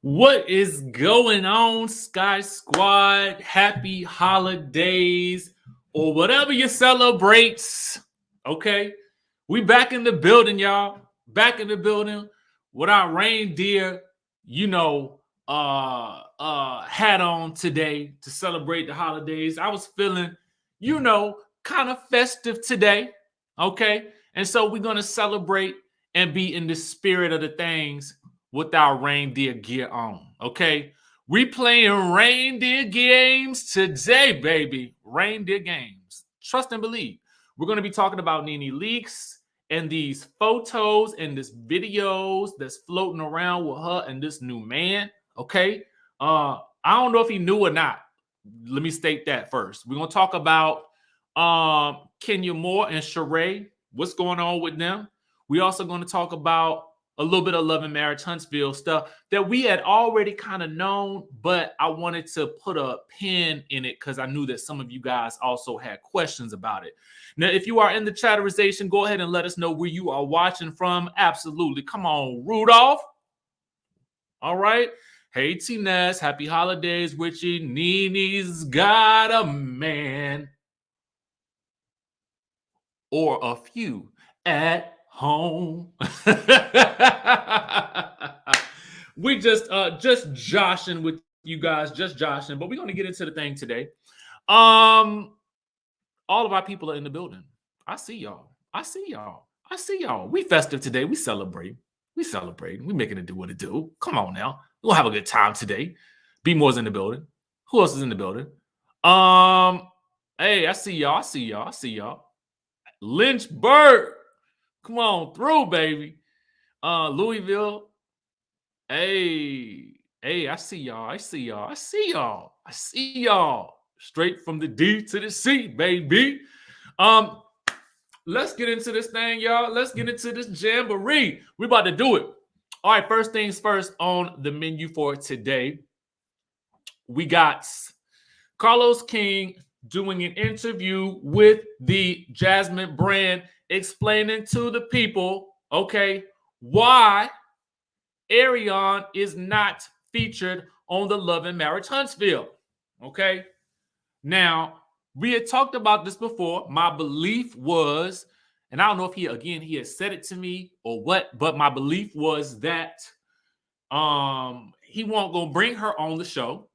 What is going on, Skye Squad? Happy holidays or whatever you celebrate. Okay, we back in the building, y'all. Back in the building with our reindeer, hat on today to celebrate the holidays. I was feeling, kind of festive today. Okay, and so we're gonna celebrate and be in the spirit of the things with our reindeer gear on. Okay, we playing reindeer games today, baby. Reindeer games. Trust and believe. We're going to be talking about NeNe Leakes and these photos and this videos that's floating around with her and this new man. Okay, I don't know if he knew or not. Let me state that first. We're going to talk about Kenya Moore and Sheree. What's going on with them? We also going to talk about a little bit of Love and Marriage Huntsville stuff that we had already kind of known, but I wanted to put a pin in it because I knew that some of you guys also had questions about it. Now, if you are in the chatterization, go ahead and let us know where you are watching from. Absolutely. Come on, Rudolph. All right. Hey, T-Ness. Happy holidays, Richie. NeNe's got a man or a few at home. We just joshing with you guys, just joshing, but we're going to get into the thing today. All of our people are in the building. I see y'all. We festive today. We celebrate. We making it do what it do. Come on now. We'll have a good time today. B Moore's in the building. Who else is in the building? Hey, I see y'all. Lynchburg. Come on through, baby. Louisville. Hey, I see y'all. Straight from the D to the C, baby. Let's get into this thing, y'all. Let's get into this jamboree. We're about to do it. All right, first things first on the menu for today. We got Carlos King doing an interview with the Jasmine brand, explaining to the people, okay, why Arion is not featured on the Love and Marriage Huntsville. Okay. Now, we had talked about this before. My belief was, and I don't know if he had said it to me or what, but my belief was that he won't go bring her on the show.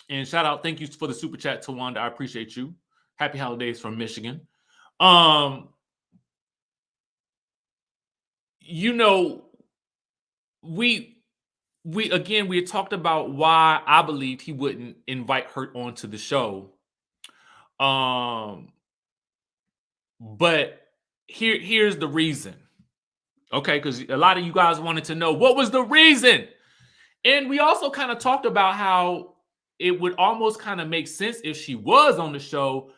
And shout out, thank you for the super chat, Tawanda. I appreciate you. Happy holidays from Michigan. We had talked about why I believed he wouldn't invite her onto the show. But here's the reason. Okay, because a lot of you guys wanted to know what was the reason. And we also kind of talked about how it would almost kind of make sense if she was on the show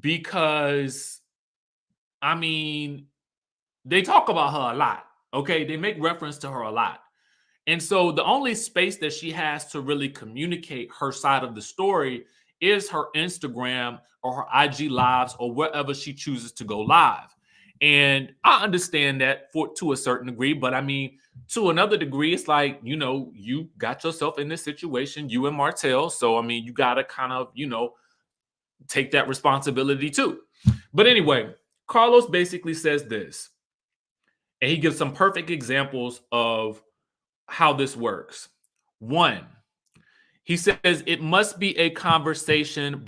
because, I mean, they talk about her a lot. Okay, they make reference to her a lot. And so the only space that she has to really communicate her side of the story is her Instagram or her IG lives or wherever she chooses to go live. And I understand that to a certain degree, but I mean, to another degree, it's like, you got yourself in this situation, you and Martell. So, I mean, you got to kind of, take that responsibility too. But anyway, Carlos basically says this, and he gives some perfect examples of how this works. One, he says it must be a conversation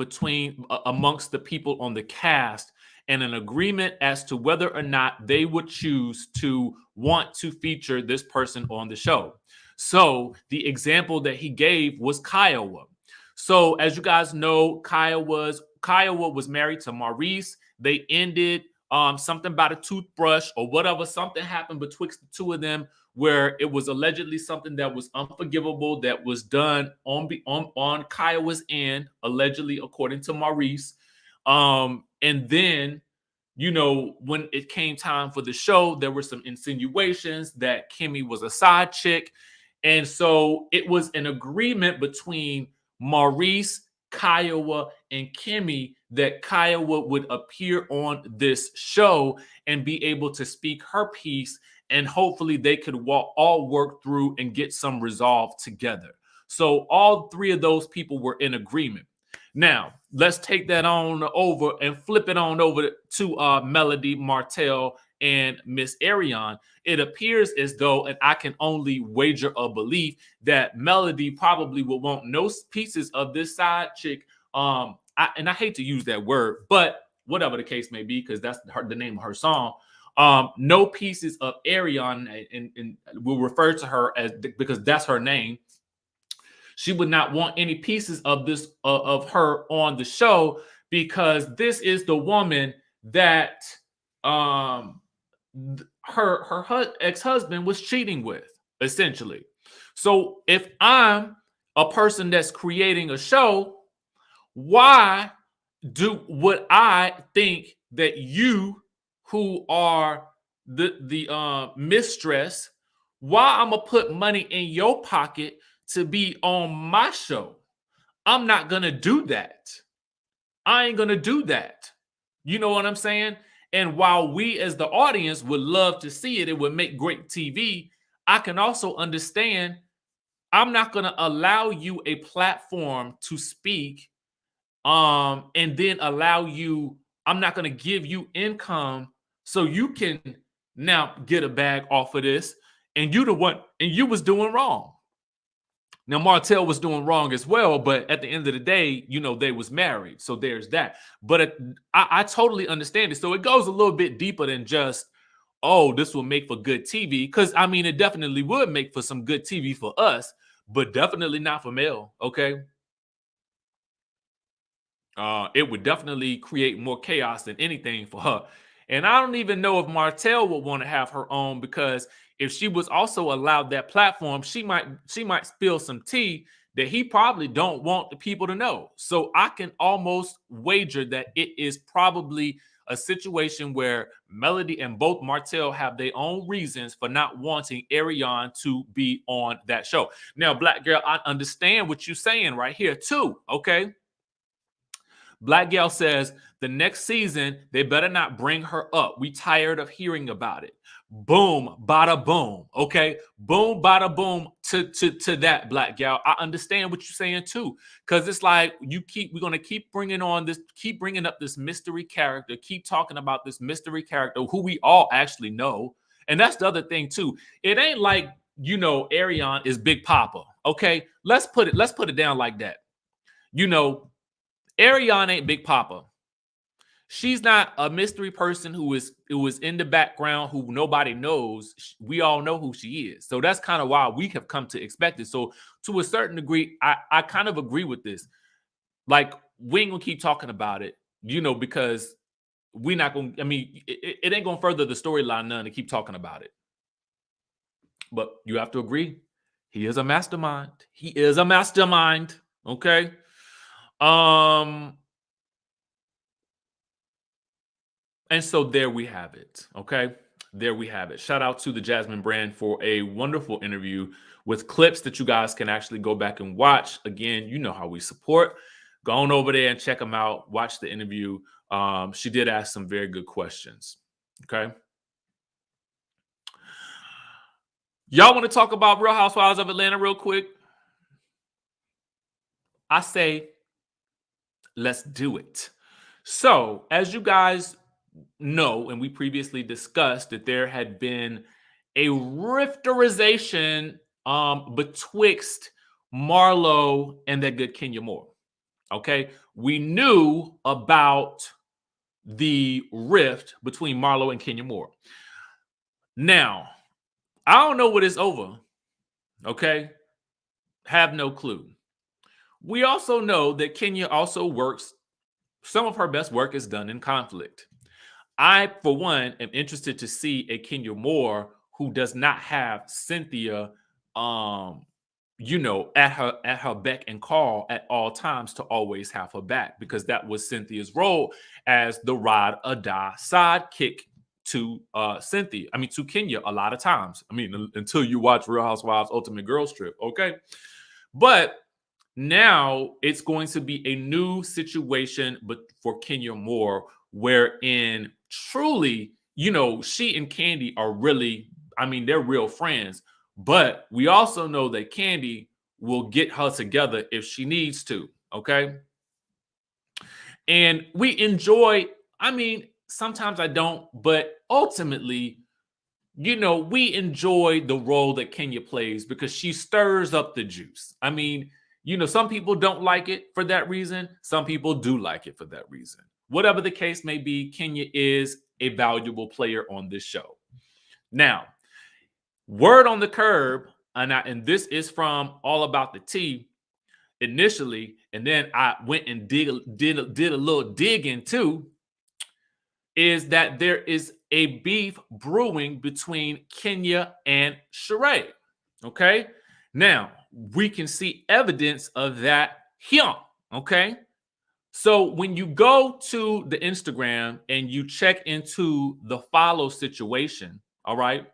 amongst the people on the cast and an agreement as to whether or not they would choose to want to feature this person on the show. So the example that he gave was Kiowa. So as you guys know, Kiowa was married to Maurice. They ended something about a toothbrush or whatever. Something happened betwixt the two of them where it was allegedly something that was unforgivable that was done on Kiowa's end, allegedly, according to Maurice. And then, when it came time for the show, there were some insinuations that Kimmy was a side chick. And so it was an agreement between Maurice, Kiowa, and Kimmy that Kaya would appear on this show and be able to speak her piece, and hopefully they could all work through and get some resolve together. So all three of those people were in agreement. Now, let's take that on over and flip it on over to Melody, Martell, and Miss Ariane. It appears as though, and I can only wager a belief, that Melody probably will want no pieces of this side chick. I hate to use that word, but whatever the case may be, because that's the name of her song. No pieces of Ariane, and we'll refer to her as, because that's her name. She would not want any pieces of this of her on the show, because this is the woman that her ex-husband was cheating with, essentially. So if I'm a person that's creating a show, why would I think that you, who are the mistress, why I'm gonna put money in your pocket to be on my show? I'm not gonna do that. I ain't gonna do that. You know what I'm saying? And while we as the audience would love to see it, it would make great TV, I can also understand I'm not gonna allow you a platform to speak, and then allow you, I'm not gonna give you income so you can now get a bag off of this, and you the one, and you was doing wrong. Now, Martell was doing wrong as well, but at the end of the day, you know, they was married. So there's that. But I totally understand it. So it goes a little bit deeper than just, oh, this will make for good TV. Because, I mean, it definitely would make for some good TV for us, but definitely not for Mel, okay? It would definitely create more chaos than anything for her. And I don't even know if Martell would want to have her own, because if she was also allowed that platform, she might spill some tea that he probably don't want the people to know. So I can almost wager that it is probably a situation where Melody and both Martell have their own reasons for not wanting Ariane to be on that show. Now, Black Girl, I understand what you're saying right here too, okay? Black Gal says the next season, they better not bring her up. We tired of hearing about it. Boom, bada boom. Okay. Boom, bada boom to that, Black Gal. I understand what you're saying too. Cause it's like we're gonna keep bringing up this mystery character, keep talking about this mystery character who we all actually know. And that's the other thing too. It ain't like, you know, Ariane is Big Papa. Okay. Let's put it down like that. You know, Ariane ain't Big Papa. She's not a mystery person who is in the background, who nobody knows. We all know who she is. So that's kind of why we have come to expect it. So to a certain degree, I kind of agree with this. Like, we ain't gonna keep talking about it, you know, because we're not gonna, I mean, it ain't gonna further the storyline none to keep talking about it. But you have to agree, he is a mastermind. He is a mastermind. Okay. And so there we have it. Okay. There we have it. Shout out to the Jasmine brand for a wonderful interview with clips that you guys can actually go back and watch. Again, you know how we support. Go on over there and check them out. Watch the interview. She did ask some very good questions. Okay. Y'all want to talk about Real Housewives of Atlanta real quick? I say, let's do it. So, as you guys know, and we previously discussed, that there had been a rifterization betwixt Marlo and that good Kenya Moore. Okay, we knew about the rift between Marlo and Kenya Moore. Now, I don't know what it's over. Okay, have no clue. We also know that Kenya also works. Some of her best work is done in conflict. I, for one, am interested to see a Kenya Moore who does not have Cynthia, you know, at her beck and call at all times to always have her back, because that was Cynthia's role as the ride or die sidekick to Cynthia. I mean, to Kenya a lot of times. I mean, until you watch Real Housewives Ultimate Girls Trip, okay? But now it's going to be a new situation, but for Kenya Moore, wherein truly, she and Candy are really, I mean, they're real friends. But we also know that Candy will get her together if she needs to. Okay. And we enjoy, I mean, sometimes I don't, but ultimately, we enjoy the role that Kenya plays because she stirs up the juice. I mean, some people don't like it for that reason. Some people do like it for that reason. Whatever the case may be, Kenya is a valuable player on this show. Now, word on the curb, and this is from All About the Tea initially, and then I went and did a little digging too, is that there is a beef brewing between Kenya and Sheree. Okay. Now, we can see evidence of that here. Okay. So when you go to the Instagram and you check into the follow situation, all right,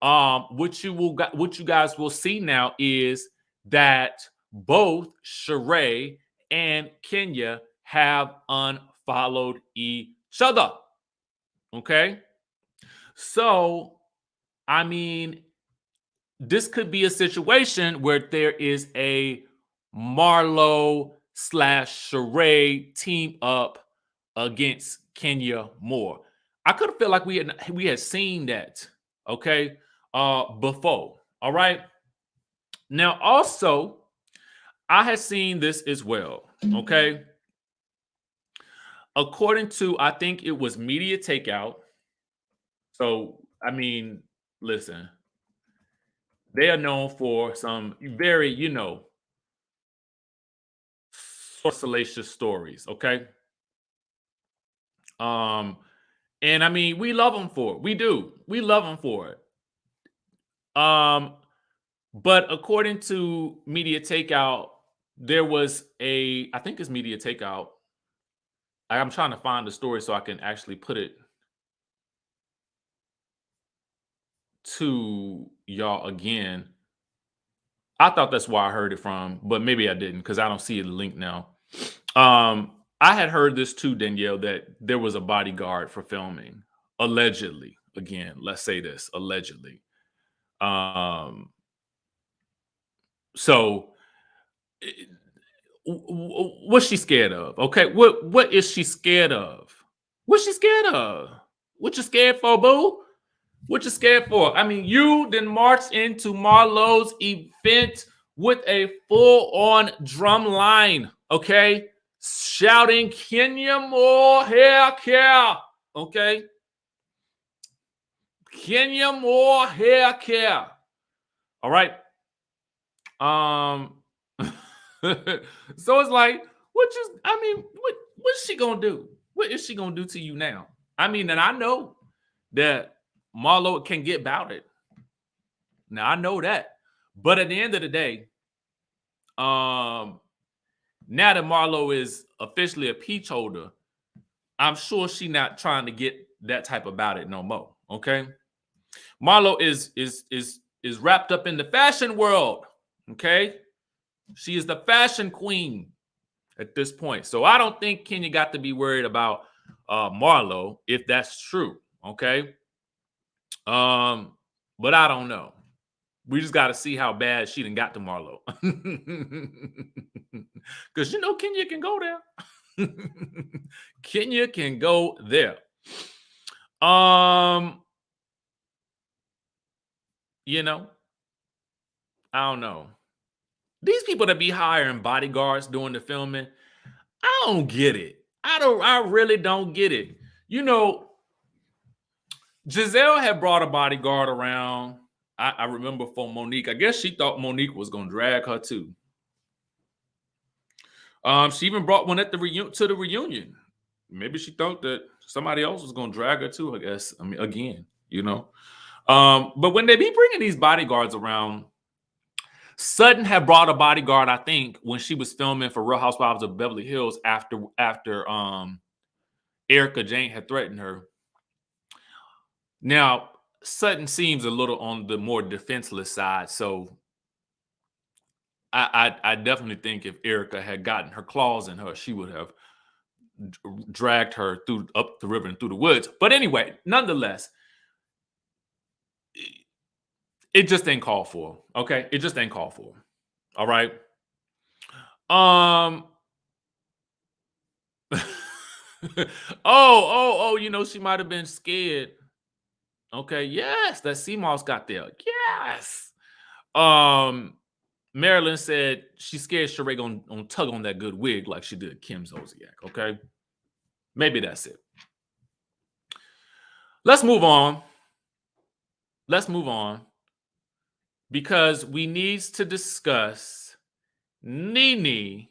what you guys will see now is that both Sheree and Kenya have unfollowed each other. Okay. So, I mean, this could be a situation where there is a Marlo / Sheree team up against Kenya Moore. I could feel like we had seen that, okay, before. All right. Now, also, I had seen this as well. Okay. According to, I think it was Media Takeout. So, I mean, listen, they are known for some very, sort of salacious stories. Okay. Um, and I mean, we love them for it. We do. We love them for it. But according to Media Takeout, there was I think it's Media Takeout. I'm trying to find the story so I can actually put it to y'all again. I thought that's where I heard it from, but maybe I didn't because I don't see the link now. I had heard this too, Danielle, that there was a bodyguard for filming, allegedly. Again, let's say this, allegedly. So what's she scared of? Okay, what is she scared of? What's she scared of? What you scared for, boo? What you scared for? I mean, you then marched into Marlo's event with a full-on drum line, okay? Shouting, Kenya Moore, hair care, okay? Kenya Moore, hair care. All right. So it's like, what's she gonna do? What is she gonna do to you now? I mean, and I know that Marlo can get about it. Now I know that. But at the end of the day, now that Marlo is officially a peach holder, I'm sure she's not trying to get that type about it no more. Okay. Marlo is wrapped up in the fashion world. Okay. She is the fashion queen at this point. So I don't think Kenya got to be worried about Marlo if that's true. Okay. But I don't know. We just got to see how bad she done got to Marlo. Because Kenya can go there. Kenya can go there. I don't know. These people that be hiring bodyguards doing the filming, I don't get it. I really don't get it. Giselle had brought a bodyguard around. I remember for Monique. I guess she thought Monique was gonna drag her too. She even brought one at the reunion. Maybe she thought that somebody else was gonna drag her too. I guess. I mean, again, But when they be bringing these bodyguards around, Sutton had brought a bodyguard, I think, when she was filming for Real Housewives of Beverly Hills after Erica Jane had threatened her. Now, – Sutton seems a little on the more defenseless side. So I definitely think if Erica had gotten her claws in her, she would have dragged her up the river and through the woods. But anyway, nonetheless, it just ain't called for. Okay, it just ain't called for. All right. She might have been scared. Okay, yes, that sea moss got there. Yes. Marilyn said she's scared Sheree gonna tug on that good wig like she did Kim Zolciak. Okay, maybe that's it. Let's move on. Because we need to discuss NeNe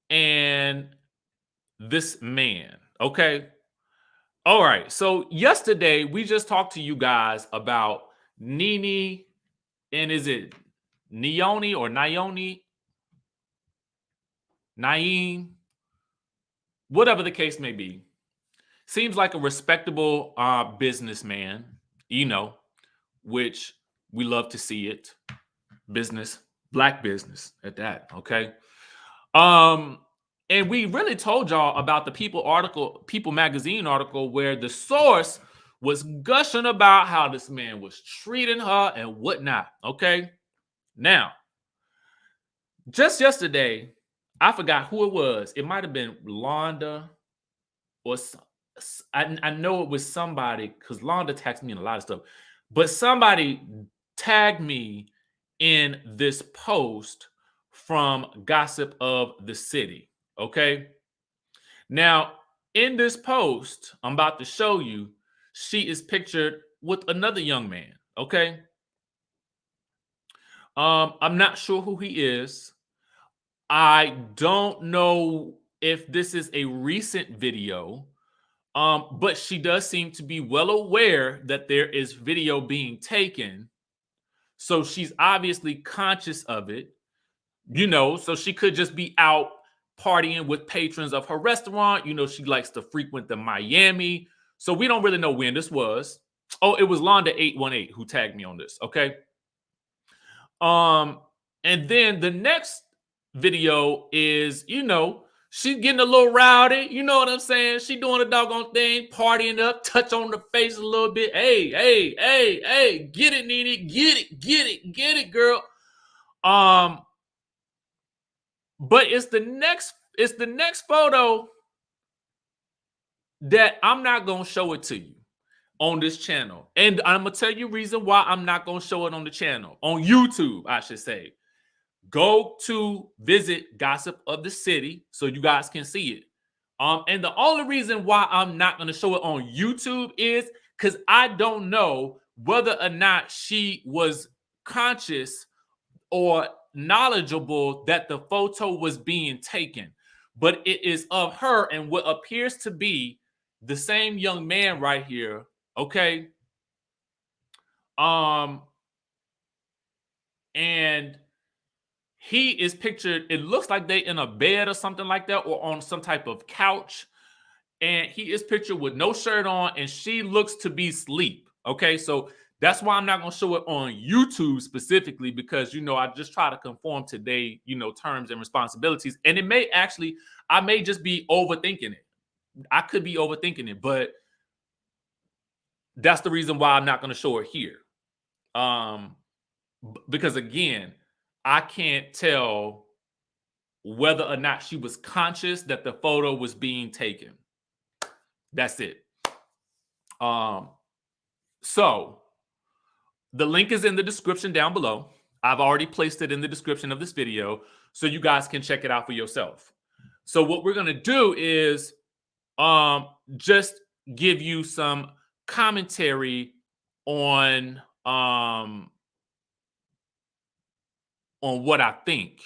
and this man. Okay. All right. So yesterday we just talked to you guys about NeNe and is it Neone or Naomi? Naeem? Whatever the case may be. Seems like a respectable businessman, which we love to see it. Business, black business at that. Okay. And we really told y'all about the People magazine article, where the source was gushing about how this man was treating her and whatnot. Okay. Now, just yesterday, I forgot who it was. It might have been Londa or I know it was somebody, because Londa tagged me in a lot of stuff, but somebody tagged me in this post from Gossip of the City. Okay. Now, in this post, I'm about to show you, she is pictured with another young man. Okay. I'm not sure who he is. I don't know if this is a recent video, but she does seem to be well aware that there is video being taken. So she's obviously conscious of it, so she could just be out partying with patrons of her restaurant. She likes to frequent the Miami. So we don't really know when this was. Oh, it was Londa818 who tagged me on this. Okay. And then the next video is, she's getting a little rowdy. You know what I'm saying? She doing a doggone thing, partying up, touch on the face a little bit. Hey, get it, NeNe, get it, girl. But it's the next photo that I'm not gonna show it to you on this channel. And I'm gonna tell you reason why I'm not gonna show it on the channel. On YouTube, I should say. Go to visit Gossip of the City so you guys can see it. And the only reason why I'm not going to show it on YouTube is because I don't know whether or not she was conscious or knowledgeable that the photo was being taken. But it is of her and what appears to be the same young man right here. Okay. And he is pictured, it looks like they in a bed or something like that, or on some type of couch. And he is pictured with no shirt on, and she looks to be asleep. Okay, so that's why I'm not going to show it on YouTube specifically, because, I just try to conform to their, terms and responsibilities. And it may actually, I may just be overthinking it. I could be overthinking it, but that's the reason why I'm not going to show it here. Because again, I can't tell whether or not she was conscious that the photo was being taken. That's it. So the link is in the description down below. I've already placed it in the description of this video so you guys can check it out for yourself. So what we're going to do is just give you some commentary on what I think.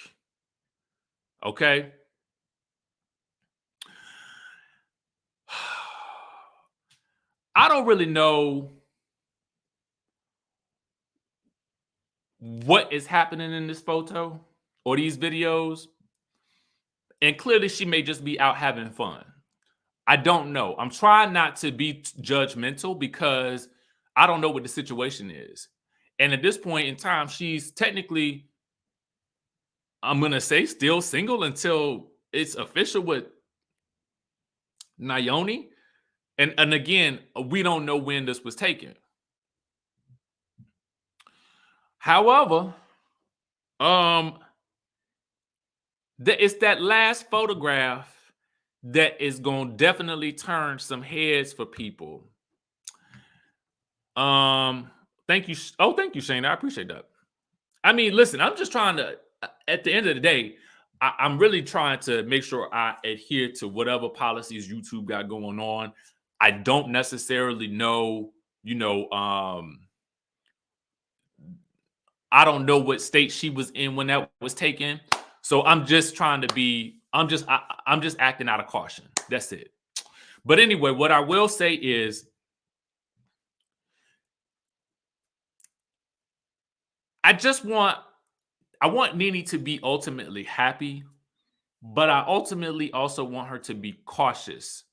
Okay. I don't really know what is happening in this photo or these videos. And clearly she may just be out having fun. I don't know. I'm trying not to be judgmental because I don't know what the situation is. And at this point in time, she's technically I'm gonna say still single until it's official with NeNe. And again, we don't know when this was taken. However, it's that last photograph that is gonna definitely turn some heads for people. Thank you. Oh, thank you, Shane. I appreciate that. I mean, listen, I'm just trying to, at the end of the day, I'm really trying to make sure I adhere to whatever policies YouTube got going on. I don't necessarily know, I don't know what state she was in when that was taken. So I'm just trying to be, I'm just acting out of caution. That's it. But anyway, what I will say is, I want NeNe to be ultimately happy, but I ultimately also want her to be cautious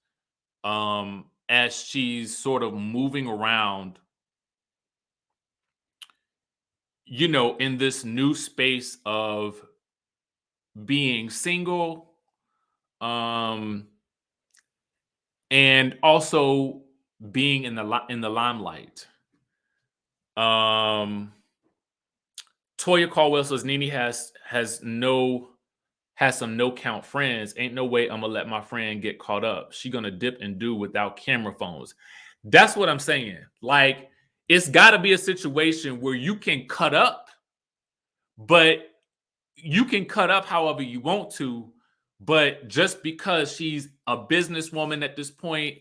as she's sort of moving around, in this new space of being single, and also being in the limelight. Toya Caldwell says NeNe has some no count friends. Ain't no way I'm gonna let my friend get caught up. She gonna dip and do without camera phones. That's what I'm saying. Like, it's got to be a situation where you can cut up, but you can cut up however you want to. But just because she's a businesswoman at this point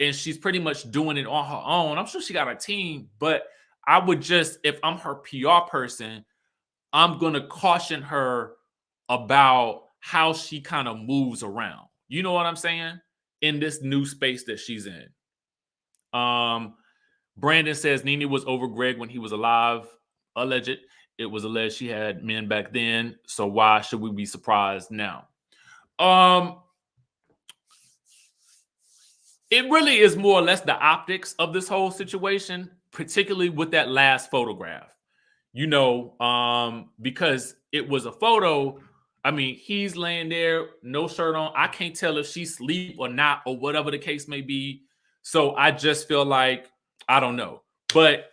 and she's pretty much doing it on her own, I'm sure she got a team, but I would just, if I'm her PR person, I'm going to caution her about how she kind of moves around. You know what I'm saying? In this new space that she's in. Brandon says NeNe was over Greg when he was alive. Alleged. It was alleged she had men back then. So why should we be surprised now? It really is more or less the optics of this whole situation, particularly with that last photograph. Because it was a photo. I mean, he's laying there, no shirt on. I can't tell if she's asleep or not, or whatever the case may be. So I just feel like, I don't know. But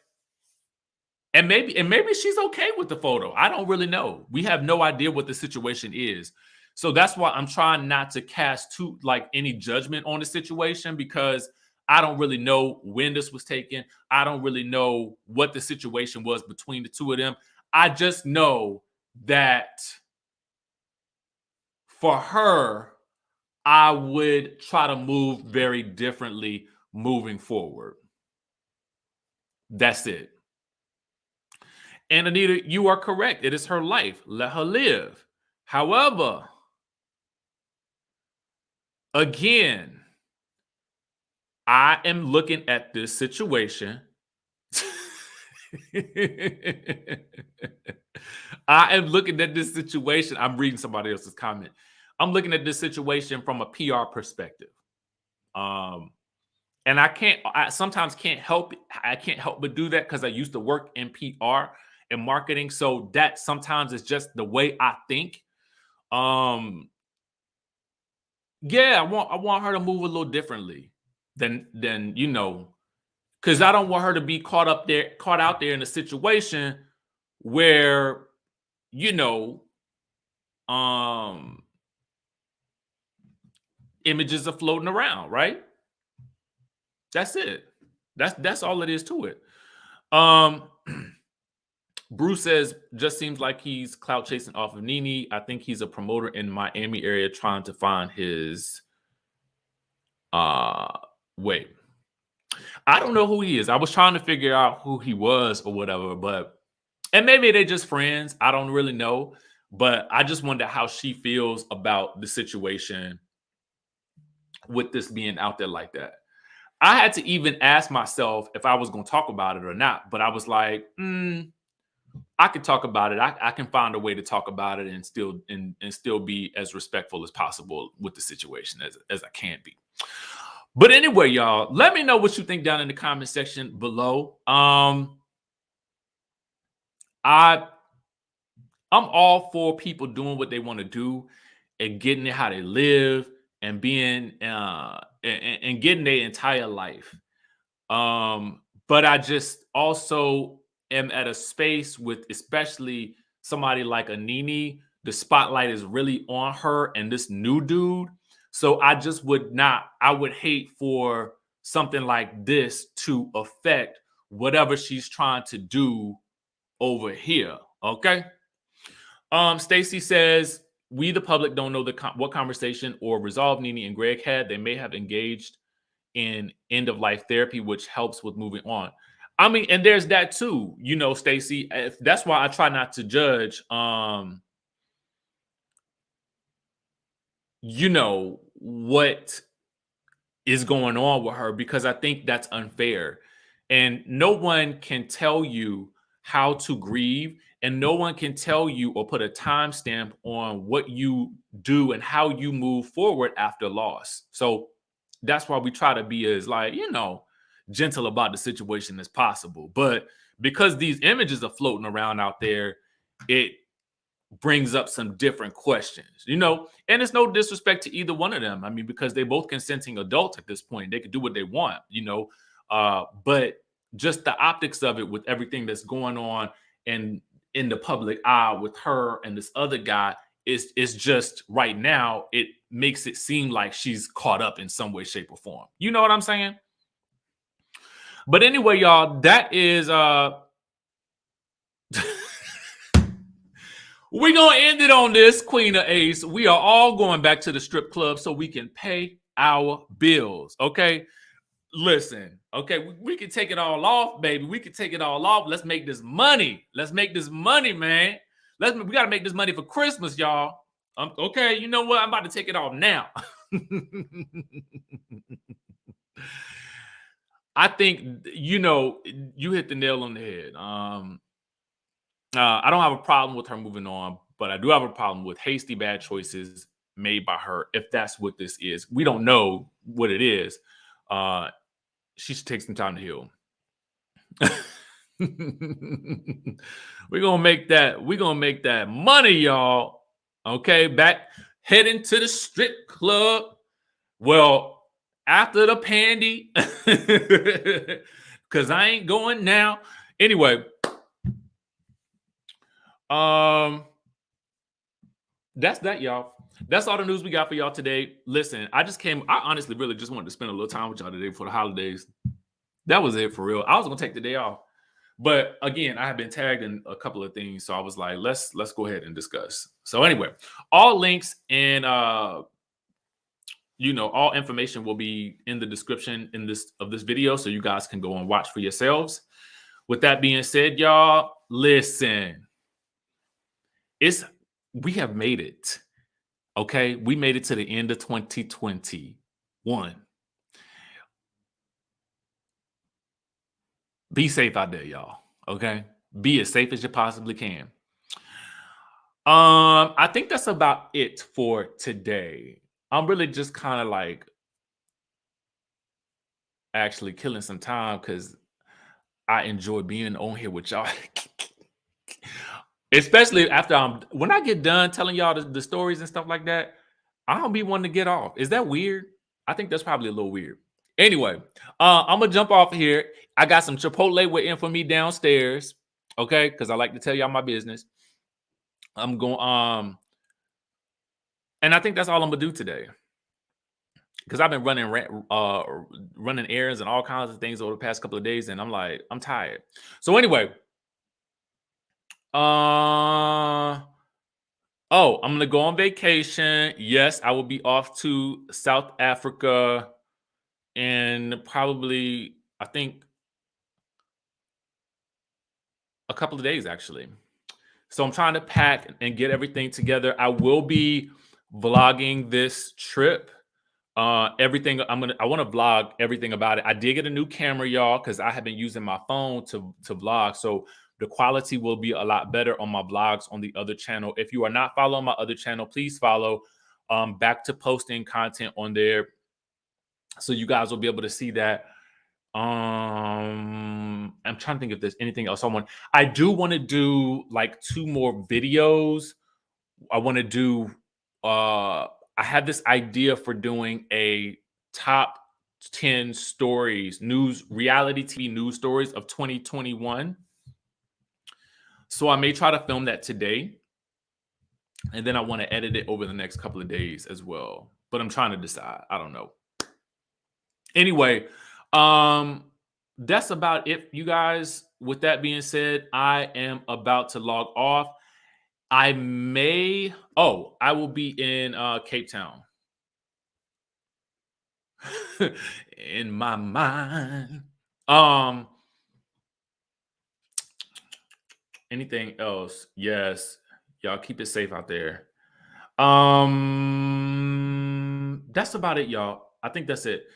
and maybe she's okay with the photo. I don't really know. We have no idea what the situation is. So that's why I'm trying not to cast any judgment on the situation, because I don't really know when this was taken. I don't really know what the situation was between the two of them. I just know that for her, I would try to move very differently moving forward. That's it. And Anita, you are correct. It is her life. Let her live. However, again, I am looking at this situation. I am looking at this situation. I'm reading somebody else's comment. I'm looking at this situation from a PR perspective. And I sometimes can't help but do that because I used to work in PR and marketing. So that sometimes is just the way I think. Yeah, I want her to move a little differently than because I don't want her to be caught out there in a situation where, images are floating around, right? That's it. That's all it is to it. Bruce says, just seems like he's clout chasing off of NeNe. I think he's a promoter in Miami area trying to find his wait. I don't know who he is. I was trying to figure out who he was or whatever, and maybe they're just friends. I don't really know. But I just wonder how she feels about the situation with this being out there like that. I had to even ask myself if I was going to talk about it or not. But I was like, I can talk about it. I can find a way to talk about it and still be as respectful as possible with the situation as I can be. But anyway, y'all, let me know what you think down in the comment section below. I'm all for people doing what they want to do and getting it how they live and being and getting their entire life. But I just also am at a space with especially somebody like a NeNe. The spotlight is really on her and this new dude. So I just would not, I would hate for something like this to affect whatever she's trying to do over here. Okay. Stacy says, we the public don't know what conversation or resolve NeNe and Greg had. They may have engaged in end of life therapy, which helps with moving on. I mean, and there's that too, you know, Stacy. That's why I try not to judge you know, what is going on with her, because I think that's unfair. And no one can tell you how to grieve, and no one can tell you or put a timestamp on what you do and how you move forward after loss. So that's why we try to be as, like, you know, gentle about the situation as possible. But because these images are floating around out there, it brings up some different questions, you know, and it's no disrespect to either one of them. I mean, because they both consenting adults at this point, they could do what they want, you know. But just the optics of it with everything that's going on and in the public eye with her and this other guy is just right now, it makes it seem like she's caught up in some way, shape, or form. You know what I'm saying? But anyway, y'all, that is we're going to end it on this, Queen of Ace. We are all going back to the strip club so we can pay our bills, okay? Listen, okay, we can take it all off, baby. We can take it all off. Let's make this money. Let's make this money, man. We got to make this money for Christmas, y'all. Okay, you know what? I'm about to take it off now. I think, you know, you hit the nail on the head. I don't have a problem with her moving on, but I do have a problem with hasty bad choices made by her, if that's what this is. We don't know what it is. She should take some time to heal. We're gonna make that money, y'all. Okay, back heading to the strip club. Well, after the pandy, because I ain't going now. Anyway, that's that, y'all. That's all the news we got for y'all today. Listen, I honestly really just wanted to spend a little time with y'all today for the holidays. That was it, for real. I was gonna take the day off, but again, I have been tagged in a couple of things, so I was like, let's go ahead and discuss. So anyway, all links and you know, all information will be in the description of this video, so you guys can go and watch for yourselves. With that being said, y'all, listen, we have made it. Okay, we made it to the end of 2021. Be safe out there, y'all. Okay, be as safe as you possibly can. I think that's about it for today. I'm really just kind of like actually killing some time because I enjoy being on here with y'all. Especially after when I get done telling y'all the stories and stuff like that, I don't be wanting to get off. Is that weird? I think that's probably a little weird. Anyway, I'm gonna jump off here. I got some Chipotle waiting for me downstairs. Okay, because I like to tell y'all my business. I'm going and I think that's all I'm gonna do today. Because I've been running errands and all kinds of things over the past couple of days, and I'm like, I'm tired. So anyway, I'm gonna go on vacation. Yes, I will be off to South Africa in probably, I think, a couple of days, actually. So I'm trying to pack and get everything together. I will be vlogging this trip. Everything I want to vlog everything about it. I did get a new camera, y'all, because I have been using my phone to vlog. So the quality will be a lot better on my vlogs on the other channel. If you are not following my other channel, please follow. Back to posting content on there, so you guys will be able to see that. I'm trying to think if there's anything else I do want to do like 2 more videos. I want to do I have this idea for doing a top 10 stories, reality TV news stories of 2021. So I may try to film that today. And then I want to edit it over the next couple of days as well. But I'm trying to decide. I don't know. Anyway, that's about it, you guys. With that being said, I am about to log off. I will be in Cape Town. In my mind. Anything else? Yes. Y'all keep it safe out there. That's about it, y'all. I think that's it.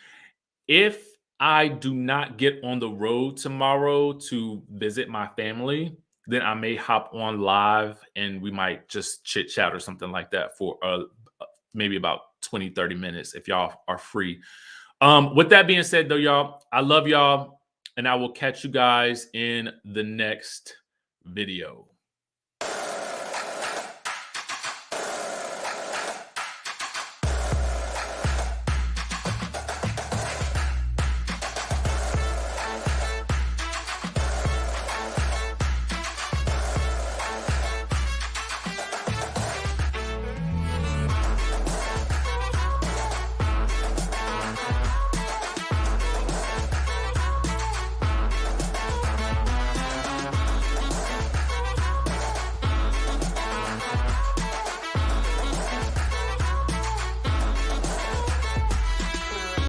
If I do not get on the road tomorrow to visit my family, then I may hop on live and we might just chit chat or something like that for maybe about 20, 30 minutes if y'all are free. With that being said, though, y'all, I love y'all and I will catch you guys in the next video.